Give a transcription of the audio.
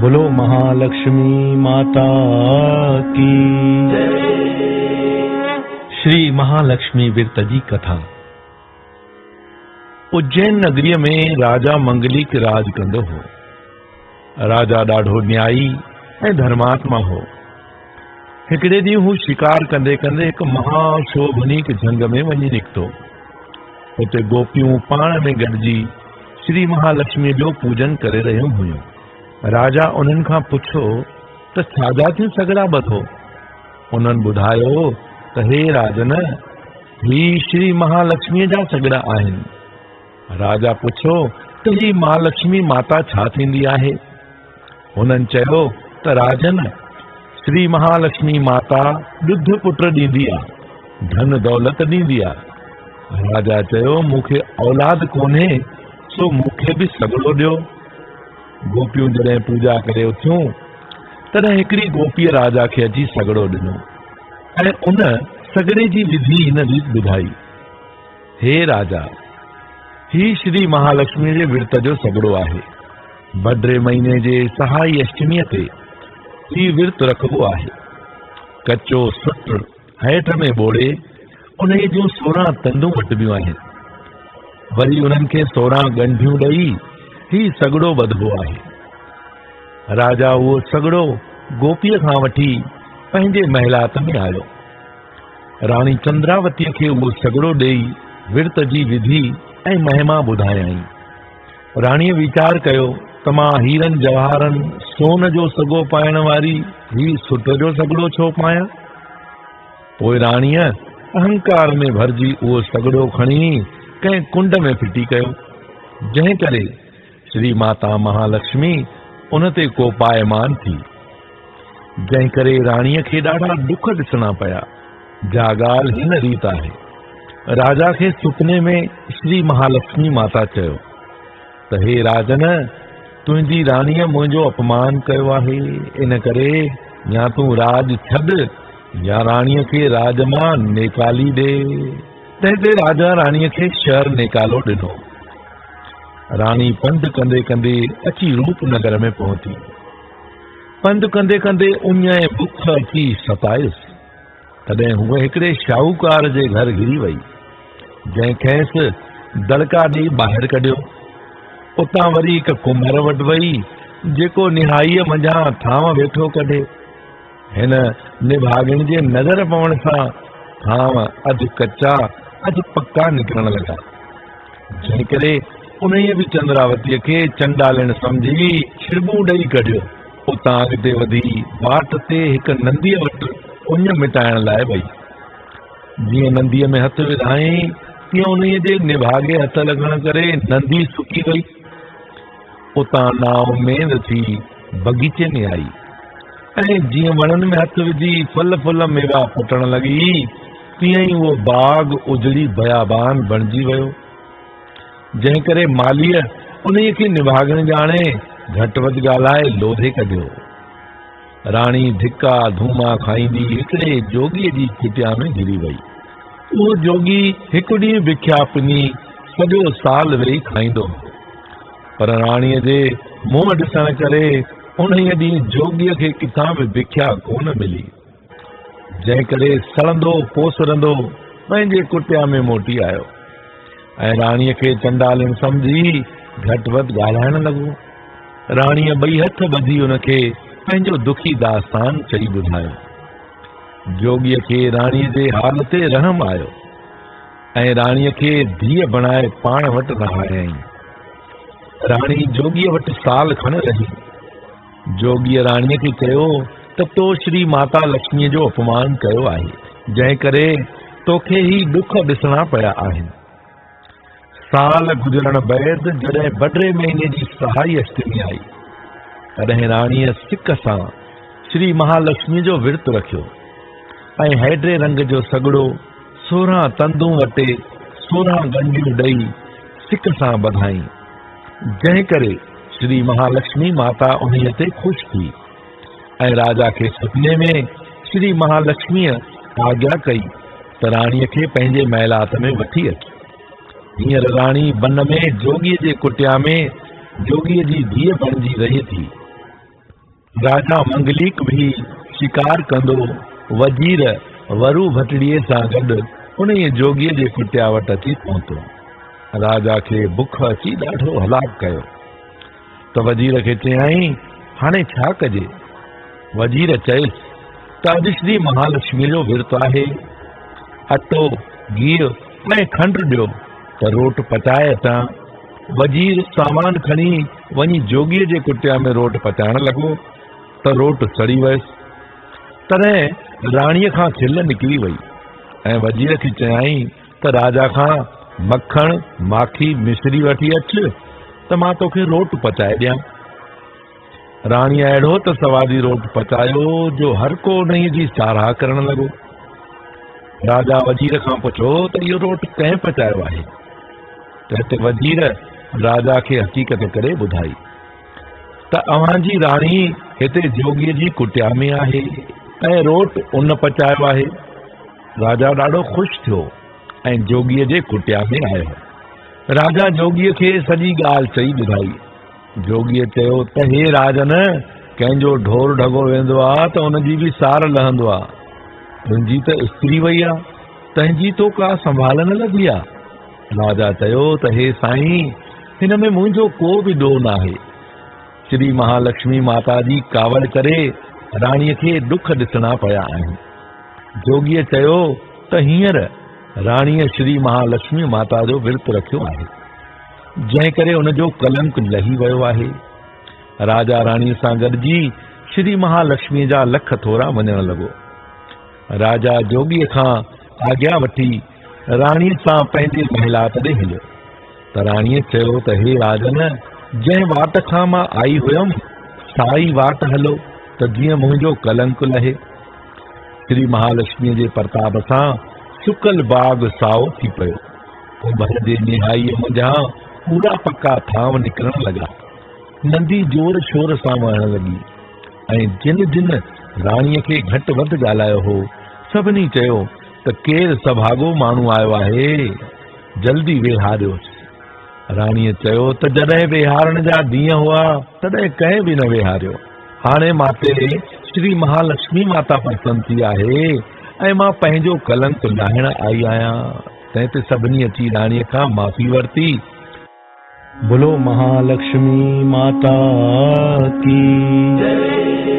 बोलो महालक्ष्मी माता की। श्री महालक्ष्मी विर्त जी कथा। उज्जैन नगरी में राजा मंगलिक राज कंदो हो। राजा ॾाढो न्यायी ऐं धर्मात्मा हो। हिकिड़े ॾींहुं हू शिकार कंदे कंदे हिकु महाशोभनीक झंग में वञी निकितो। उते गोपियूं पाण में गॾिजी श्री महालक्ष्मी जो पूजन करे रहियूं हुयूं। राजा उन्हनि खां पुछो त छाजा थियूं सगड़ा ॿधो। उन्हनि ॿुधायो त हे राजन, ही श्री महालक्ष्मीअ जा सगड़ा आहिनि। राजा पुछो त ही महालक्ष्मी माता छा थींदी आहे। उन्हनि चयो त राजन, श्री महालक्ष्मी माता ॾुध पुट ॾींदी आहे, धन दौलत ॾींदी आहे। राजा चयो मूंखे औलाद कोन्हे, सो मूंखे बि सगड़ो ॾियो। गोपियूं जॾहिं पूजा करे उथियूं तॾहिं हिकिड़ी गोपीअ राजा खे अची सगड़ो ॾिनो ऐं उन सगड़े जी विधि हिन रीति ॿुधाई। हे राजा, ही श्री महालक्ष्मी जे विर्त जो सगड़ो आहे। भद्रे महीने जे सहाई अष्टमीअ ते ही विर्त रखबो आहे। कचो सुट हेठ में ॿोड़े उन जूं 16 तंदूं वटबियूं आहिनि। वरी उन्हनि खे 16 ॻंढियूं ॾेई ही सगड़ो ॿधबो आहे। राजा उहो सगड़ो गोपीअ खां वठी पंहिंजे महिलात में आयो। राणी चंद्रावतीअ खे उहो सगड़ो ॾेई विर्त जी विधि ऐं महिमा ॿुधायई। राणीअ वीचार कयो त मां हीरनि जवाहरनि सोन जो सॻो पाइण वारी ही सुट जो सगड़ो छो पायां। पोइ राणीअ अहंकार में भरिजी उहो सगड़ो खणी कंहिं कुंड में फिटी कयो, जंहिं करे श्री माता महालक्ष्मी उन ते कोपायमान थी। जंहिं करे राणीअ खे ॾाढा दुख ॾिसणा पिया। जा ॻाल्हि हिन रीत आहे। राजा खे सुपने में श्री महालक्ष्मी माता चयो त हे राजन, तुंहिंजी राणीअ मुंहिंजो अपमान कयो आहे, इन करे या तूं राज छॾ या राणीअ खे राज मां नेकाली ॾे। तंहिंते राजा राणीअ खे शहर नेकालो ॾिनो। राणी पंधु कंदे कंदे अची रूपनगर में पहुती। पंधु कंदे कंदे उञ ऐं बुख अची सतायुसि। तॾहिं हूअ हिकिड़े शाहूकार जे घर घिरी वई, जंहिं खेसि दड़का ॾेई ॿाहिरि कढियो। उतां वरी हिकु कुंभर वटि वई, जेको निहाईअ मंझां थांव वेठो कढे। हिन निभागिण जे नज़र पवण सां थांव अधु कचा अधु पक्का निकिरण लॻा। जंहिं करे उन्हीअ बि चंद्रावतीअ खे चंडालण सम्झी छिड़बूं ॾेई कढियो। उतां अॻिते वधी वाट ते हिकु नंदीअ वटि उञ मिटाइण लाइ वई। जीअं नंदीअ में हथु विधाई, तीअं उन्हीअ जे निभागे हथ लॻण करे नंदी सुकी वई। उतां नाव में थी बगीचे में आई ऐं जीअं वणनि में हथु विझी फल फुल मेवा फुटण लॻी, तीअं ई उहो बाग उजड़ी बयाबान बणिजी वियो। जंहिं करे मालीअ उन्हीअ खे निभागण ॼाणे घटि वधि ॻाल्हाए लोधे कढियो। राणी धिका धूमा खाईंदी हिकिड़े जोगीअ जी कुटिया में घिरी वई। उहो जोगी हिकु ॾींहुं बिख्या पिनी सॼो साल वेही खाईंदो, पर राणीअ जे मुंहुं ॾिसण करे उन्हीअ ॾींहुं जोगीअ खे किथां बि बिख्या कोन मिली। जंहिं करे सड़ंदो पोसरंदो पंहिंजे कुटिया में मोटी आयो ऐं राणीअ खे चंडालण सम्झी घटि वधि ॻाल्हाइण लॻो। राणीअ ॿई हथ ॿधी उनखे पंहिंजो दुखी दास्तान चई ॿुधायो। जोगीअ खे राणीअ जे हाल ते रहम आयो ऐं राणीअ खे धीअ बणाए पाण वटि रहायईं। राणी जोगीअ वटि साल खण रही। जोगीअ राणीअ खे चयो त तो श्री माता लक्ष्मीअ जो अपमान कयो आहे, जंहिं करे तोखे ही दुख ॾिसणा पिया आहिनि। साल गुज़रण बैदि जॾहिं भद्रे महीने जी सहाई अष्टमी आई, तॾहिं राणीअ सिक सां श्री महालक्ष्मी जो विर्त रखियो ऐं हैड्रे रंग जो सगड़ो 16 तंदूं वटे 16 ॻंढियूं ॾेई सिक सां ॿधाई। जंहिं करे श्री महालक्ष्मी माता उन्हीअ ते ख़ुशि थी ऐं राजा खे सुपने में श्री महालक्ष्मीअ आज्ञा कई त राणीअ खे पंहिंजे महिलात में वठी अच। हींअर राणी बन में जोगीअ जे कुटिया में जोगीअ जी धीअ बणिजी रहे थी। राजा मंगलीक भी शिकार कंदो वजीर वरू भटड़ीअ सां गॾु उन जोगीअ जे कुटिया वटि अची पहुतो। राजा खे बुख अची ॾाढो हलाक कयो त वजीर खे चयाईं, हाणे छा कजे? वजीर चयुसि त अॼु श्री महालक्ष्मी जो विर्तु आहे, अटो गिहु ऐं खंडु ॾियो त रोट पचाए अचां। वजीर सामान खणी वञी जोगीअ जे कुटिया में रोट पचाइण लॻो त रोट सड़ी वियसि। तॾहिं राणीअ खां खिल निकिरी वई ऐं वजीर खे चयाईं त राजा खां मखण माखी मिश्री वठी अच त मां तोखे रोट पचाए ॾियां। राणीअ अहिड़ो त सवादी रोट पचायो जो हर को उन जी साराह करण लॻो। राजा वजीर खां पुछो त इहो रोट कंहिं पचायो आहे? त हिते वजीर राजा खे हक़ीक़त करे ॿुधाई त अव्हांजी राणी हिते जोगीअ जी कुटिया में आहे ऐं रोट उन पचायो आहे। राजा ॾाढो ख़ुशि थियो ऐं जोगीअ जे कुटिया में आयो। राजा जोगीअ खे सॼी ॻाल्हि चई ॿुधाई। जोगीअ चयो त हे राजन, कंहिंजो ढोर ढगो वेंदो आहे त उनजी बि सार लहंदो आहे। तुंहिंजी त स्त्री वई आहे, तंहिंजी तो का संभाल न लॻी आहे। राजा चयो त हे साईं, हिन में मुंहिंजो को बि ॾोह न आहे। श्री महालक्ष्मी माता जी कावड़ करे राणीअ खे दुख ॾिसणा पिया आहिनि। जोगीअ चयो त हींअर राणीअ श्री महालक्ष्मी माता जो विर्तु रखियो आहे, जंहिं करे उनजो कलंक लही वियो आहे। राजा राणीअ सां गॾिजी श्री महालक्ष्मी जा लख थोरा वञण लॻो। राजा जोगीअ खां आज्ञा वठी राणीअ सां पंहिंजे महिलात ॾे हलियो त राणीअ चयो त हे राजन, जंहिं वाट खां मां आई हुयमि साई वाट हलो त जीअं मुंहिंजो कलंक लहे। श्री महालक्ष्मीअ जे प्रताप सां सुकल बाग साओ थी पियो। उभर जे निहाईअ मुंझां पूरा पक्का थांव निकिरण लॻा। नंदी जोर शोर सां वहण लॻी ऐं जिन जिन राणीअ खे घटि वधि ॻाल्हायो हो सभिनी चयो त केरु सभागो माण्हू आयो आहे, जल्दी वेहारियोसि। राणीअ चयो त जॾहिं वेहारण जा ॾींहं हुआ तॾहिं कंहिं बि न वेहारियो। हाणे माते श्री महालक्ष्मी माता प्रसन्न थी आहे ऐं मां पंहिंजो कलंक लाहिण आई आहियां। तंहिं ते सभिनी अची राणीअ खां माफ़ी वरिती। बोलो महालक्ष्मी माता की जय।